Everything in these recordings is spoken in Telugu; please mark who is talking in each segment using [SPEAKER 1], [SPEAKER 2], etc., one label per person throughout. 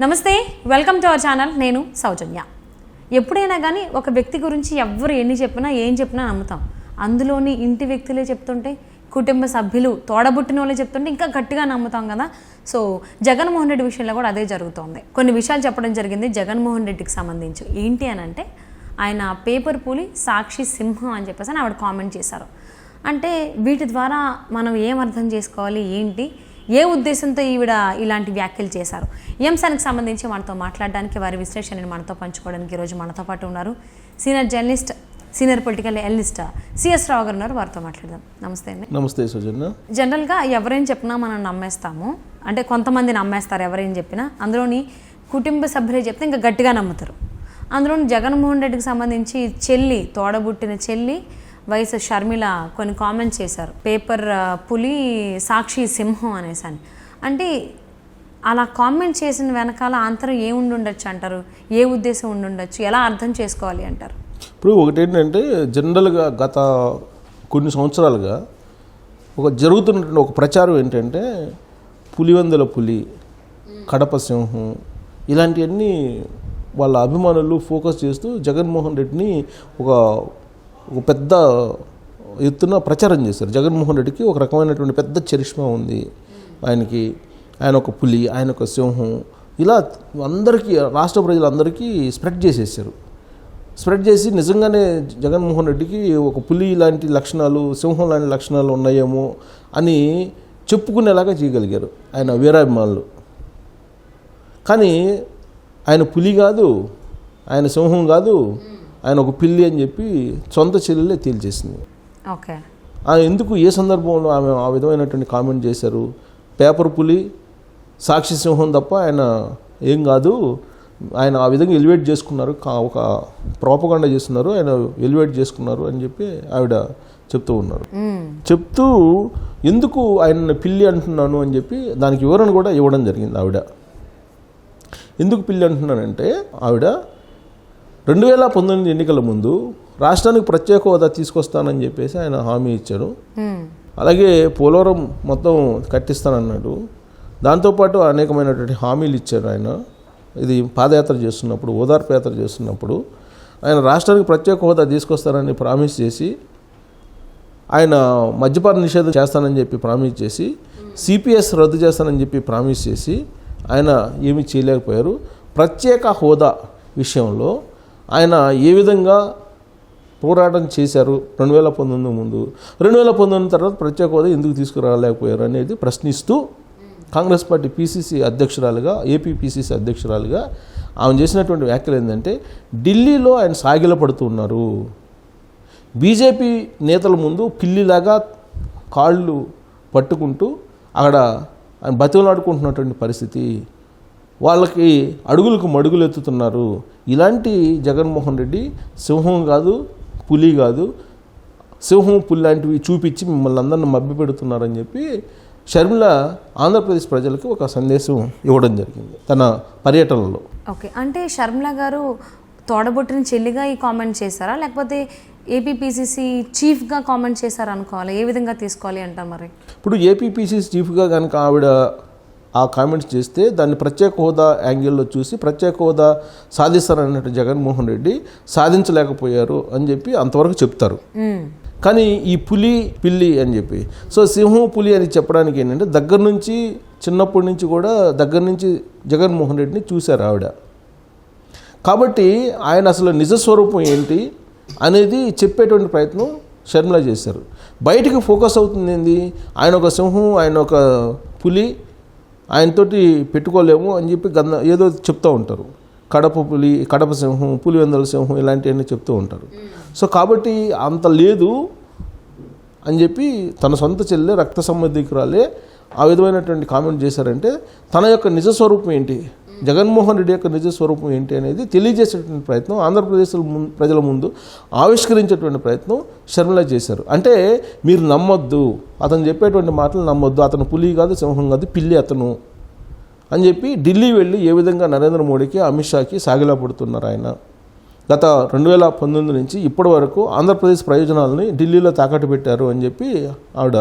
[SPEAKER 1] నమస్తే, వెల్కమ్ టు అవర్ ఛానల్. నేను సౌజన్య. ఎప్పుడైనా కానీ ఒక వ్యక్తి గురించి ఎవరు ఎన్ని చెప్పినా ఏం చెప్పినా నమ్ముతాం. అందులోని ఇంటి వ్యక్తులే చెప్తుంటే, కుటుంబ సభ్యులు తోడబుట్టిన వాళ్ళే చెప్తుంటే ఇంకా గట్టిగా నమ్ముతాం కదా. సో జగన్మోహన్ రెడ్డి విషయంలో కూడా అదే జరుగుతోంది. కొన్ని విషయాలు చెప్పడం జరిగింది జగన్మోహన్ రెడ్డికి సంబంధించి. ఏంటి అని అంటే, ఆయన పేపర్ పులి సాక్షి సింహం అని చెప్పేసి ఆవిడ కామెంట్ చేశారు. అంటే వీటి ద్వారా మనం ఏం అర్థం చేసుకోవాలి, ఏంటి, ఏ ఉద్దేశంతో ఈవిడ ఇలాంటి వ్యాఖ్యలు చేశారు, ఈ అంశానికి సంబంధించి మనతో మాట్లాడడానికి, వారి విశ్లేషణని మనతో పంచుకోవడానికి ఈరోజు మనతో పాటు ఉన్నారు senior journalist, senior political analyst CS Rao garu ఉన్నారు. వారితో మాట్లాడదాం. నమస్తే అండి.
[SPEAKER 2] నమస్తే సుజన్య.
[SPEAKER 1] జనరల్గా ఎవరేం చెప్పినా మనం నమ్మేస్తాము, అంటే కొంతమంది నమ్మేస్తారు ఎవరేం చెప్పినా. అందులోని కుటుంబ సభ్యులే చెప్తే ఇంకా గట్టిగా నమ్ముతారు. అందులోని జగన్మోహన్ రెడ్డికి సంబంధించి చెల్లి, తోడబుట్టిన చెల్లి వయసు షర్మిల కొన్ని కామెంట్స్ చేశారు. పేపర్ పులి సాక్షి సింహం అనేసి అని. అంటే అలా కామెంట్ చేసిన వెనకాల ఆంతరం ఏ ఉండొచ్చు అంటారు? ఏ ఉద్దేశం ఉండొచ్చు? ఎలా అర్థం చేసుకోవాలి అంటారు?
[SPEAKER 2] ఇప్పుడు ఒకటేంటంటే, జనరల్గా గత కొన్ని సంవత్సరాలుగా జరుగుతున్నటువంటి ఒక ప్రచారం ఏంటంటే, పులివెందుల పులి, కడప సింహం, ఇలాంటివన్నీ వాళ్ళ అభిమానులు ఫోకస్ చేస్తూ జగన్మోహన్ రెడ్డిని ఒక పెద్ద ఎత్తున ప్రచారం చేశారు. జగన్మోహన్ రెడ్డికి ఒక రకమైనటువంటి పెద్ద చరిష్మా ఉంది, ఆయన ఒక పులి, ఆయన ఒక సింహం, ఇలా అందరికీ, రాష్ట్ర ప్రజలందరికీ స్ప్రెడ్ చేసేసారు. స్ప్రెడ్ చేసి నిజంగానే జగన్మోహన్ రెడ్డికి ఒక పులి లాంటి లక్షణాలు, సింహం లాంటి లక్షణాలు ఉన్నాయేమో అని చెప్పుకునేలాగా చేయగలిగారు ఆయన వీరాభిమానులు. కానీ ఆయన పులి కాదు, ఆయన సింహం కాదు, ఆయన ఒక పిల్లి అని చెప్పి సొంత చెల్లెలే తేల్చేసింది.
[SPEAKER 1] ఓకే,
[SPEAKER 2] ఎందుకు, ఏ సందర్భంలో ఆమె ఆ విధమైనటువంటి కామెంట్ చేశారు? పేపర్ పులి సాక్షి సింహం తప్ప ఆయన ఏం కాదు, ఆయన ఆ విధంగా ఎలివేట్ చేసుకున్నారు, ఒక ప్రోపగండా చేస్తున్నారు, ఆయన ఎలివేట్ చేసుకున్నారు అని చెప్పి ఆవిడ చెప్తూ ఉన్నారు. చెప్తూ ఎందుకు ఆయన పిల్లి అంటున్నాను అని చెప్పి దానికి వివరణ కూడా ఇవ్వడం జరిగింది. ఆవిడ ఎందుకు పిల్లి అంటున్నానంటే, ఆవిడ 2019 ఎన్నికల ముందు రాష్ట్రానికి ప్రత్యేక హోదా తీసుకొస్తానని చెప్పేసి ఆయన హామీ ఇచ్చారు. అలాగే పోలవరం మొత్తం కట్టిస్తానన్నాడు. దాంతోపాటు అనేకమైనటువంటి హామీలు ఇచ్చారు ఆయన. ఇది పాదయాత్ర చేస్తున్నప్పుడు, ఓదార్పు యాత్ర చేస్తున్నప్పుడు ఆయన రాష్ట్రానికి ప్రత్యేక హోదా తీసుకొస్తానని ప్రామిస్ చేసి, ఆయన మద్యపాన నిషేధం చేస్తానని చెప్పి ప్రామిస్ చేసి, సిపిఎస్ రద్దు చేస్తానని చెప్పి ప్రామిస్ చేసి ఆయన ఏమీ చేయలేకపోయారు. ప్రత్యేక హోదా విషయంలో ఆయన ఏ విధంగా పోరాటం చేశారు 2019 ముందు, 2019 తర్వాత ప్రత్యేక హోదా ఎందుకు తీసుకురాలేకపోయారు అనేది ప్రశ్నిస్తూ కాంగ్రెస్ పార్టీ పిసిసి అధ్యక్షురాలుగా, ఏపీ పిసిసి అధ్యక్షురాలుగా ఆమె చేసినటువంటి వ్యాఖ్యలు ఏంటంటే, ఢిల్లీలో ఆయన సాగిలపడుతున్నారు, బీజేపీ నేతల ముందు పిల్లిలాగా కాళ్ళు పట్టుకుంటూ అక్కడ ఆయన బతిమలాడుకుంటున్నటువంటి పరిస్థితి, వాళ్ళకి అడుగులకు మడుగులు ఎత్తుతున్నారు. ఇలాంటి జగన్మోహన్ రెడ్డి సింహం కాదు, పులి కాదు, సింహం పులి లాంటివి చూపించి మిమ్మల్ని అందరిని మభ్య పెడుతున్నారని చెప్పి షర్మిల ఆంధ్రప్రదేశ్ ప్రజలకు ఒక సందేశం ఇవ్వడం జరిగింది తన పర్యటనలో.
[SPEAKER 1] ఓకే, అంటే షర్మిల గారు తోడబుట్టిన చెల్లిగా ఈ కామెంట్ చేశారా, లేకపోతే ఏపీపీసీసీ చీఫ్గా కామెంట్ చేశారు అనుకోవాలి? ఏ విధంగా తీసుకోవాలి అంటారు మరి?
[SPEAKER 2] ఇప్పుడు ఏపీపీసీసీ చీఫ్గా కనుక ఆవిడ ఆ కామెంట్స్ చేస్తే, దాన్ని ప్రత్యేక హోదా యాంగిల్లో చూసి ప్రత్యేక హోదా సాధిస్తారన్నట్టు జగన్మోహన్ రెడ్డి సాధించలేకపోయారు అని చెప్పి అంతవరకు చెప్తారు. కానీ ఈ పులి, పిల్లి అని చెప్పి, సో సింహం పులి అని చెప్పడానికి ఏంటంటే, దగ్గర నుంచి, చిన్నప్పటి నుంచి కూడా దగ్గర నుంచి జగన్మోహన్ రెడ్డిని చూశారు ఆవిడ. కాబట్టి ఆయన అసలు నిజస్వరూపం ఏంటి అనేది చెప్పేటువంటి ప్రయత్నం షర్మిల చేశారు. బయటికి ఫోకస్ అవుతుంది ఏంది, ఆయన ఒక సింహం, ఆయన ఒక పులి, ఆయనతోటి పెట్టుకోలేము అని చెప్పి ఏదో చెప్తూ ఉంటారు. కడప పులి, కడప సింహం, పులివెందుల సింహం, ఇలాంటివన్నీ చెప్తూ ఉంటారు. సో కాబట్టి అంత లేదు అని చెప్పి తన సొంత చెల్లె, రక్త సంబంధికురాలే ఆ విధమైనటువంటి కామెంట్ చేశారంటే, తన యొక్క నిజస్వరూపం ఏంటి, జగన్మోహన్ రెడ్డి యొక్క నిజస్వరూపం ఏంటి అనేది తెలియజేసేటువంటి ప్రయత్నం, ఆంధ్రప్రదేశ్ ప్రజల ముందు ఆవిష్కరించేటువంటి ప్రయత్నం షర్మిల చేశారు. అంటే మీరు నమ్మొద్దు, అతను చెప్పేటువంటి మాటలు నమ్మొద్దు, అతను పులి కాదు, సింహం కాదు, పిల్లి అతను అని చెప్పి ఢిల్లీ వెళ్ళి ఏ విధంగా నరేంద్ర మోడీకి, అమిత్ షాకి సాగిలా పడుతున్నారు ఆయన. గత 2019 నుంచి ఇప్పటి వరకు ఆంధ్రప్రదేశ్ ప్రయోజనాలని ఢిల్లీలో తాకట్టు పెట్టారు అని చెప్పి ఆవిడ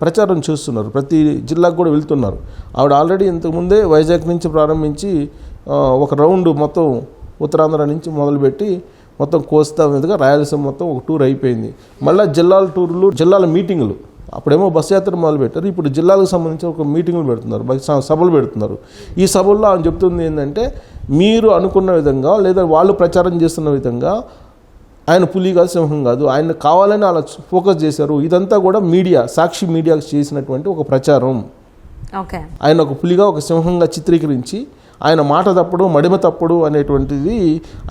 [SPEAKER 2] ప్రచారం చేస్తున్నారు. ప్రతి జిల్లాకు కూడా వెళ్తున్నారు. ఆవిడ ఆల్రెడీ ఇంతకుముందే వైజాగ్ నుంచి ప్రారంభించి ఒక రౌండ్ మొత్తం ఉత్తరాంధ్ర నుంచి మొదలుపెట్టి మొత్తం కోస్తా మీదుగా రాయలసీమ మొత్తం ఒక టూర్ అయిపోయింది. మళ్ళీ జిల్లాల టూర్లు, జిల్లాల మీటింగులు. అప్పుడేమో బస్ యాత్ర మొదలుపెట్టారు, ఇప్పుడు జిల్లాలకు సంబంధించి ఒక మీటింగులు పెడుతున్నారు, సభలు పెడుతున్నారు. ఈ సభల్లో ఆయన చెప్తుంది ఏంటంటే, మీరు అనుకున్న విధంగా లేదా వాళ్ళు ప్రచారం చేస్తున్న విధంగా ఆయన పులి కాదు, సింహం కాదు, ఆయన కావాలని అలా ఫోకస్ చేశారు. ఇదంతా కూడా మీడియా, సాక్షి మీడియాకు చేసినటువంటి ఒక ప్రచారం.
[SPEAKER 1] ఓకే,
[SPEAKER 2] ఆయన ఒక పులిగా ఒక సింహంగా చిత్రీకరించి ఆయన మాట తప్పుడు మడిమ తప్పుడు అనేటువంటిది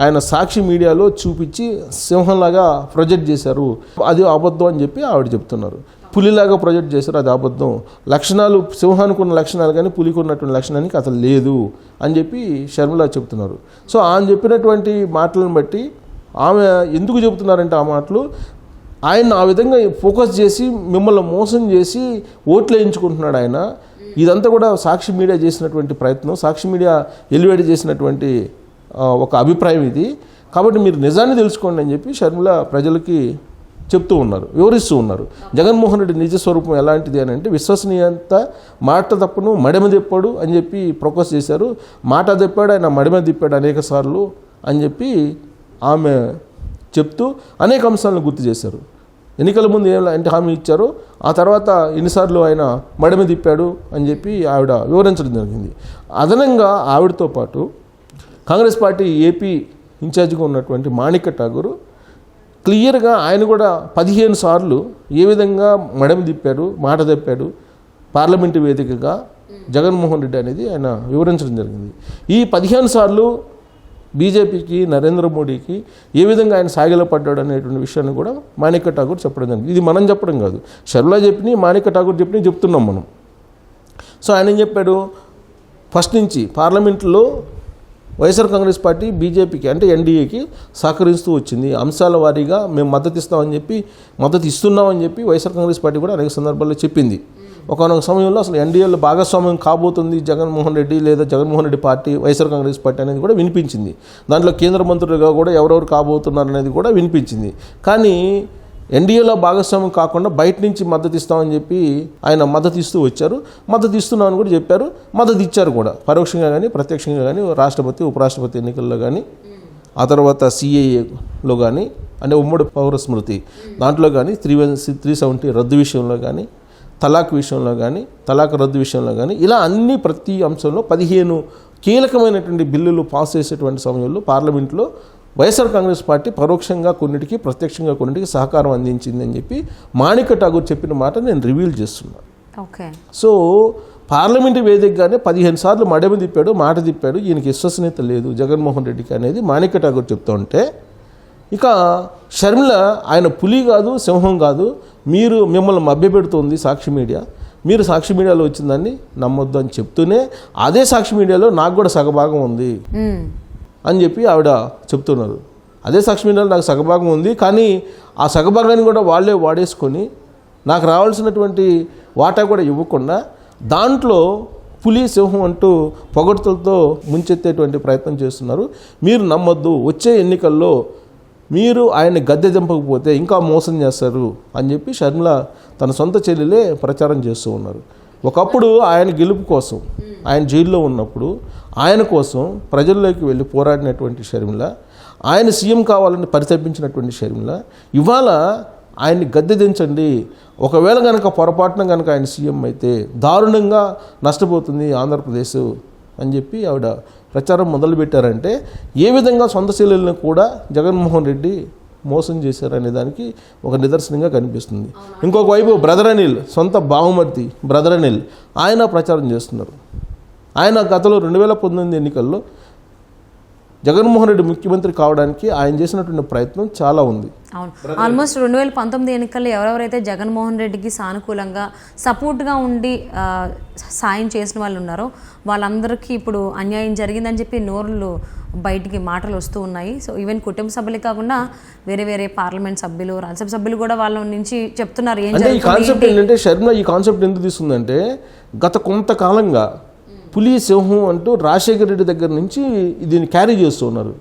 [SPEAKER 2] ఆయన సాక్షి మీడియాలో చూపించి సింహంలాగా ప్రొజెక్ట్ చేశారు. అది అబద్ధం అని చెప్పి ఆవిడ చెప్తున్నారు. పులిలాగా ప్రొజెక్ట్ చేశారు, అది అబద్ధం. లక్షణాలు సింహానికి ఉన్న లక్షణాలు కానీ పులికి ఉన్నటువంటి లక్షణానికి అసలు లేదు అని చెప్పి షర్మిల చెప్తున్నారు. సో ఆమె చెప్పినటువంటి మాటలను బట్టి ఆమె ఎందుకు చెబుతున్నారంటే, ఆ మాటలు ఆయన ఆ విధంగా ఫోకస్ చేసి మిమ్మల్ని మోసం చేసి ఓట్లు వేయించుకుంటున్నాడు ఆయన. ఇదంతా కూడా సాక్షి మీడియా చేసినటువంటి ప్రయత్నం, సాక్షి మీడియా ఎలివేట్ చేసినటువంటి ఒక అభిప్రాయం ఇది. కాబట్టి మీరు నిజాన్ని తెలుసుకోండి అని చెప్పి షర్మిల ప్రజలకి చెప్తూ ఉన్నారు, వివరిస్తూ ఉన్నారు. జగన్మోహన్ రెడ్డి నిజ స్వరూపం ఎలాంటిది అని అంటే, విశ్వసనీయత, మాట తప్పును మడిమ తిప్పాడు అని చెప్పి ప్రొపోజ్ చేశారు. మాట తిప్పాడు, ఆయన మడిమ తిప్పాడు అనేక సార్లు అని చెప్పి ఆమె చెప్తూ అనేక అంశాలను గుర్తు చేశారు. ఎన్నికల ముందు ఎలాంటి హామీ ఇచ్చారో, ఆ తర్వాత ఎన్నిసార్లు ఆయన మడిమ తిప్పాడు అని చెప్పి ఆవిడ వివరించడం జరిగింది. అదనంగా ఆవిడతో పాటు కాంగ్రెస్ పార్టీ ఏపీ ఇన్ఛార్జిగా ఉన్నటువంటి మాణిక్య ఠాగూర్ క్లియర్గా ఆయన కూడా 15 సార్లు ఏ విధంగా మడిమ తిప్పాడు, మాట తప్పాడు పార్లమెంటు వేదికగా జగన్మోహన్ రెడ్డి అనేది ఆయన వివరించడం జరిగింది. ఈ 15 సార్లు బీజేపీకి, నరేంద్ర మోడీకి ఏ విధంగా ఆయన సాగిలపడ్డాడు అనేటువంటి విషయాన్ని కూడా మాణిక్య ఠాగూర్ చెప్పడం జరిగింది. ఇది మనం చెప్పడం కాదు, షర్మిల చెప్పిన, మాణిక్య ఠాగూర్ చెప్పిన చెప్తున్నాం మనం. సో ఆయన ఏం చెప్పాడు, ఫస్ట్ నుంచి పార్లమెంట్లో వైఎస్ఆర్ కాంగ్రెస్ పార్టీ బీజేపీకి అంటే ఎన్డీఏకి సహకరిస్తూ వచ్చింది. అంశాల వారీగా మేము మద్దతు ఇస్తున్నామని చెప్పి వైఎస్ఆర్ కాంగ్రెస్ పార్టీ కూడా అనేక సందర్భాల్లో చెప్పింది. ఒకనొక సమయంలో అసలు ఎన్డీఏలో భాగస్వామ్యం కాబోతుంది జగన్మోహన్ రెడ్డి లేదా జగన్మోహన్ రెడ్డి పార్టీ, వైఎస్ఆర్ కాంగ్రెస్ పార్టీ అనేది కూడా వినిపించింది. దాంట్లో కేంద్ర మంత్రులుగా కూడా ఎవరెవరు కాబోతున్నారు అనేది కూడా వినిపించింది. కానీ ఎన్డీఏలో భాగస్వామ్యం కాకుండా బయట నుంచి మద్దతు ఇస్తామని చెప్పి ఆయన మద్దతు ఇస్తూ వచ్చారు. మద్దతు ఇస్తున్నామని కూడా చెప్పారు, మద్దతు ఇచ్చారు కూడా, పరోక్షంగా కానీ ప్రత్యక్షంగా కానీ రాష్ట్రపతి, ఉపరాష్ట్రపతి ఎన్నికల్లో కానీ, ఆ తర్వాత CAAలో కానీ, అంటే ఉమ్మడి పౌర స్మృతి దాంట్లో కానీ, 370 రద్దు విషయంలో కానీ, తలాక్ విషయంలో కానీ, తలాక్ రద్దు విషయంలో కానీ, ఇలా అన్ని ప్రతి అంశంలో 15 కీలకమైనటువంటి బిల్లులు పాస్ చేసేటువంటి సమయంలో పార్లమెంట్లో వైఎస్ఆర్ కాంగ్రెస్ పార్టీ పరోక్షంగా కొన్నిటికి, ప్రత్యక్షంగా కొన్నిటికి సహకారం అందించిందని చెప్పి మాణిక్య ఠాగూర్ చెప్పిన మాట నేను రివీల్ చేస్తున్నాను.
[SPEAKER 1] ఓకే, సో
[SPEAKER 2] పార్లమెంటు వేదికగానే 15 సార్లు మడమ తిప్పాడు, మాట తిప్పాడు, ఈయనకి విశ్వసనీయత లేదు జగన్మోహన్ రెడ్డికి అనేది మాణిక్య ఠాగూర్ చెప్తూ ఉంటే, ఇక షర్మిల ఆయన పులి కాదు, సింహం కాదు, మిమ్మల్ని మభ్యపెడుతోంది సాక్షి మీడియా, మీరు సాక్షి మీడియాలో వచ్చిందాన్ని నమ్మొద్దు అని చెప్తూనే, అదే సాక్షి మీడియాలో నాకు కూడా సగభాగం ఉంది అని చెప్పి ఆవిడ చెప్తున్నారు. అదే సాక్షి మీడియాలో నాకు సగభాగం ఉంది, కానీ ఆ సగభాగాన్ని కూడా వాళ్ళే వాడేసుకొని నాకు రావాల్సినటువంటి వాటా కూడా ఇవ్వకుండా దాంట్లో పులి, సింహం అంటూ పొగడ్తలతో ముంచెత్తేటువంటి ప్రయత్నం చేస్తున్నారు. మీరు నమ్మొద్దు, వచ్చే ఎన్నికల్లో మీరు ఆయన్ని గద్దె దింపకపోతే ఇంకా మోసం చేస్తారు అని చెప్పి షర్మిల తన సొంత చెల్లెలే ప్రచారం చేస్తూ ఉన్నారు. ఒకప్పుడు ఆయన గెలుపు కోసం, ఆయన జైల్లో ఉన్నప్పుడు ఆయన కోసం ప్రజల్లోకి వెళ్ళి పోరాడినటువంటి షర్మిల, ఆయన సీఎం కావాలని పరితపించినటువంటి షర్మిల, ఇవాళ ఆయన్ని గద్దె దించండి, ఒకవేళ కనుక పొరపాటున కనుక ఆయన సీఎం అయితే దారుణంగా నష్టపోతుంది ఆంధ్రప్రదేశ్ అని చెప్పి ఆవిడ ప్రచారం మొదలుపెట్టారంటే, ఏ విధంగా సొంత శైలులను కూడా జగన్మోహన్ రెడ్డి మోసం చేశారనే దానికి ఒక నిదర్శనంగా కనిపిస్తుంది. ఇంకొక వైపు బ్రదర్ అనిల్, సొంత బావమర్ది బ్రదర్ అనిల్, ఆయన ప్రచారం చేస్తున్నారు. ఆయన గతంలో 2019 ఎన్నికల్లో జగన్మోహన్ రెడ్డి ముఖ్యమంత్రి కావడానికి ఆయన చేసినటువంటి ప్రయత్నం చాలా ఉంది.
[SPEAKER 1] అవును, ఆల్మోస్ట్ 2019 ఎన్నికల్లో ఎవరెవరైతే జగన్మోహన్ రెడ్డికి సానుకూలంగా సపోర్ట్గా ఉండి సాయం చేసిన వాళ్ళు ఉన్నారో వాళ్ళందరికీ ఇప్పుడు అన్యాయం జరిగిందని చెప్పి నోర్లు బయటికి మాటలు వస్తూ ఉన్నాయి. సో ఈవెన్ కుటుంబ సభ్యులే కాకుండా వేరే వేరే పార్లమెంట్ సభ్యులు, రాజ్యసభ సభ్యులు కూడా వాళ్ళ నుంచి చెప్తున్నారు.
[SPEAKER 2] ఈ కాన్సెప్ట్ ఏంటంటే, షర్మిల ఈ కాన్సెప్ట్ ఎందుకు తీసుకుందంటే, గత కొంతకాలంగా పులి, సింహం అంటూ రాజశేఖర రెడ్డి దగ్గర నుంచి దీన్ని క్యారీ చేస్తూ ఉన్నారు.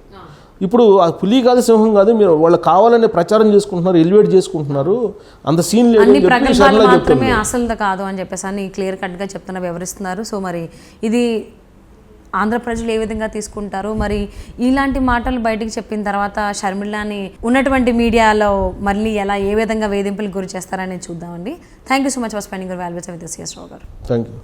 [SPEAKER 2] ఇప్పుడు ఆ పులి కాదు, సింహం కాదు, మీరు వాళ్ళు కావాలనే ప్రచారం చేసుకుంటున్నారు, ఎలివేట్ చేసుకుంటున్నారు, అంత సీన్ లేదు
[SPEAKER 1] మాత్రమే అసలు కాదు అని చెప్పేసి అని క్లియర్ కట్గా చెప్తున్నా, వివరిస్తున్నారు. సో మరి ఇది ఆంధ్ర ప్రజలు ఏ విధంగా తీసుకుంటారు, మరి ఇలాంటి మాటలు బయటికి చెప్పిన తర్వాత షర్మిలాని ఉన్నటువంటి మీడియాలో మళ్ళీ ఏ విధంగా వేధింపులకు గురి చేస్తారనేది చూద్దామండి. Thank you so much for spending your valuable time with us, రావు గారు.
[SPEAKER 2] Thank you.